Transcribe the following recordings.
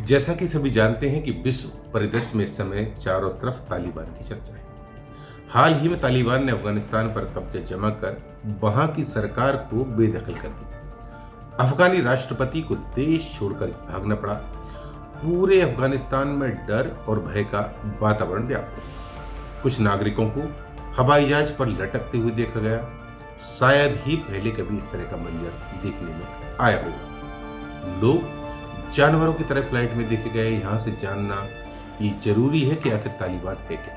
जैसा कि सभी जानते हैं कि विश्व परिदृश्य में इस समय चारों तरफ तालिबान की चर्चा है। हाल ही में तालिबान ने अफगानिस्तान पर कब्जा जमा कर वहां की सरकार को बेदखल कर दिया। अफगानी राष्ट्रपति को देश छोड़कर भागना पड़ा। पूरे अफगानिस्तान में डर और भय का वातावरण व्याप्त है। कुछ नागरिकों को हवाई जहाज पर लटकते हुए देखा गया। शायद ही पहले कभी इस तरह का मंजर देखने में आया होगा। लोग जानवरों की तरह फ्लाइट में देखे गए। यहां से जानना ये जरूरी है कि आखिर तालिबान है क्या।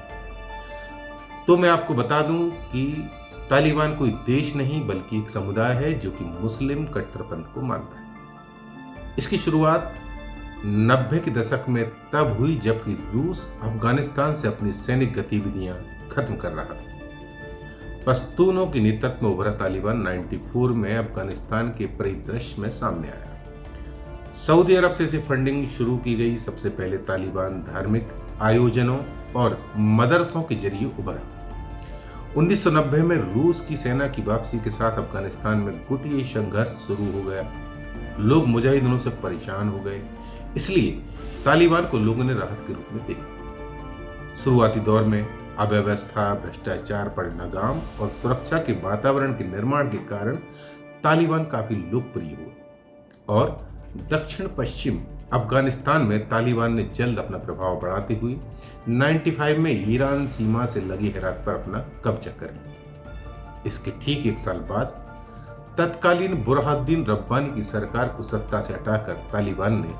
तो मैं आपको बता दूं कि तालिबान कोई देश नहीं बल्कि एक समुदाय है जो कि मुस्लिम कट्टरपंथ को मानता है। इसकी शुरुआत 90 के दशक में तब हुई जबकि रूस अफगानिस्तान से अपनी सैनिक गतिविधियां खत्म कर रहा था। पश्तूनों के नेतृत्व में उभरा तालिबान 94 में अफगानिस्तान के परिदृश्य में सामने आया। सऊदी अरब से इसे फंडिंग शुरू की गई। सबसे पहले तालिबान धार्मिक आयोजनों और मदरसों के जरिए उभरा। 1990 में रूस की सेना की वापसी के साथ अफगानिस्तान में गुटिये संघर्ष शुरू हो गया। लोग मुजाहिदीनों से परेशान हो गए, इसलिए तालिबान को लोगों ने राहत के रूप में देखा। शुरुआती दौर में अव्यवस्था, भ्रष्टाचार पर लगाम और सुरक्षा के वातावरण के निर्माण के कारण तालिबान काफी लोकप्रिय हुए और दक्षिण पश्चिम अफगानिस्तान में तालिबान ने जल्द अपना प्रभाव बढ़ाते हुए 95 में ईरान सीमा से लगी हेरात पर अपना कब्जा कर लिया। इसके ठीक एक साल बाद तत्कालीन बुरहानुद्दीन रब्बानी की सरकार को सत्ता से हटाकर तालिबान ने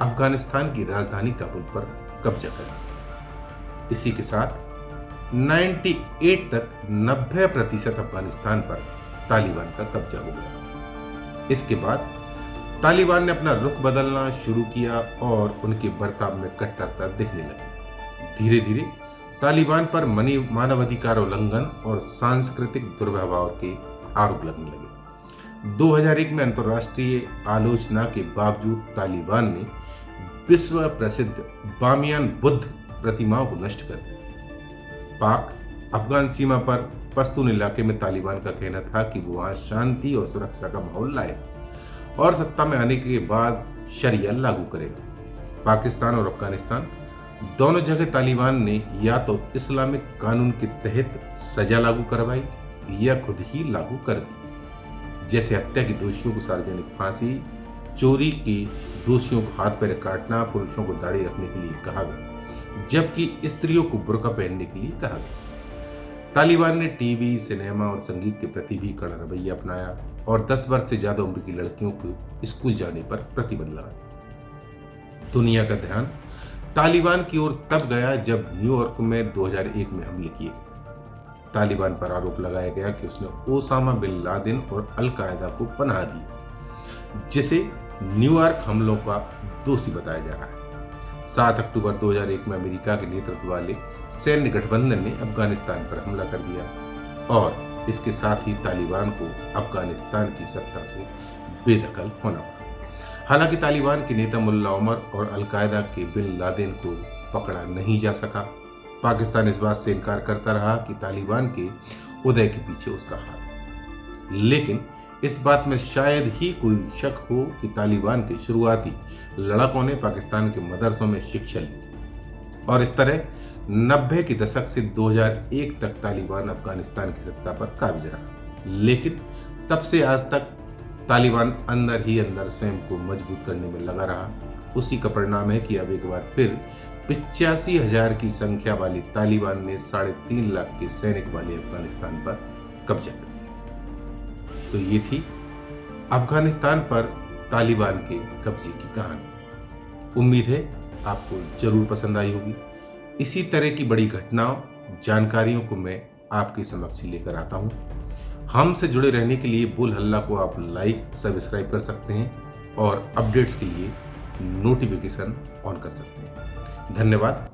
अफगानिस्तान की राजधानी काबुल पर कब्जा कर लिया। इसी के साथ 98 तक 90% अफगानिस्तान पर तालिबान का कब्जा हो गया। इसके बाद तालिबान ने अपना रुख बदलना शुरू किया और उनके बर्ताव में कट्टरता दिखने लगी। धीरे धीरे तालिबान पर मानवाधिकार उल्लंघन और सांस्कृतिक दुर्व्यवहार के आरोप लगने लगे। 2001 में अंतर्राष्ट्रीय आलोचना के बावजूद तालिबान ने विश्व प्रसिद्ध बामियान बुद्ध प्रतिमाओं को नष्ट कर दिया। पाक अफगान सीमा पर पश्तून इलाके में तालिबान का कहना था कि वो वहां शांति और सुरक्षा का माहौल लाए और सत्ता में आने के बाद शरिया लागू करेगा। पाकिस्तान और अफगानिस्तान दोनों जगह तालिबान ने या तो इस्लामिक कानून के तहत सजा लागू करवाई या खुद ही लागू कर दी। जैसे हत्या के दोषियों को सार्वजनिक फांसी, चोरी के दोषियों को हाथ पैर काटना, पुरुषों को दाढ़ी रखने के लिए कहा गया, जबकि स्त्रियों को बुर्का पहनने के लिए कहा गया। तालिबान ने टीवी, सिनेमा और संगीत के प्रति भी कड़ा रवैया अपनाया और 10 वर्ष से ज्यादा उम्र की लड़कियों को स्कूल जाने पर प्रतिबंध लगा दिया। दुनिया का ध्यान तालिबान की ओर तब गया जब न्यूयॉर्क में 2001 में हमले किए गए। तालिबान पर आरोप लगाया गया कि उसने ओसामा बिन लादेन और अल कायदा को पनाह दी, जिसे न्यूयॉर्क हमलों का दोषी बताया जा रहा है। 7 अक्टूबर 2001 में अमेरिका के नेतृत्व वाले सैन्य गठबंधन ने अफगानिस्तान पर हमला कर दिया और इसके साथ ही तालिबान को अफगानिस्तान की सत्ता से बेदखल होना पड़ा। हालांकि तालिबान के नेता मुल्ला उमर और अल कायदा के बिन लादेन को पकड़ा नहीं जा सका। पाकिस्तान इस बात से इनकार करता रहा कि तालिबान के उदय के पीछे उसका हाथ है, लेकिन इस बात में शायद ही कोई शक हो कि तालिबान के शुरुआती लड़ाकों ने पाकिस्तान के मदरसों में शिक्षा ली और इस तरह 90 के दशक से 2001 तक तालिबान अफगानिस्तान की सत्ता पर काबिज रहा। लेकिन तब से आज तक तालिबान अंदर ही अंदर स्वयं को मजबूत करने में लगा रहा। उसी का परिणाम है कि अब एक बार फिर 85,000 की संख्या वाली तालिबान ने 3.5 लाख के सैनिक वाले अफगानिस्तान पर कब्जा कर लिया। तो ये थी अफगानिस्तान पर तालिबान के कब्जे की कहानी। उम्मीद है आपको जरूर पसंद आई होगी। इसी तरह की बड़ी घटनाओं, जानकारियों को मैं आपके समक्ष लेकर आता हूं। हमसे जुड़े रहने के लिए बुल हल्ला को आप लाइक, सब्सक्राइब कर सकते हैं और अपडेट्स के लिए नोटिफिकेशन ऑन कर सकते हैं। धन्यवाद।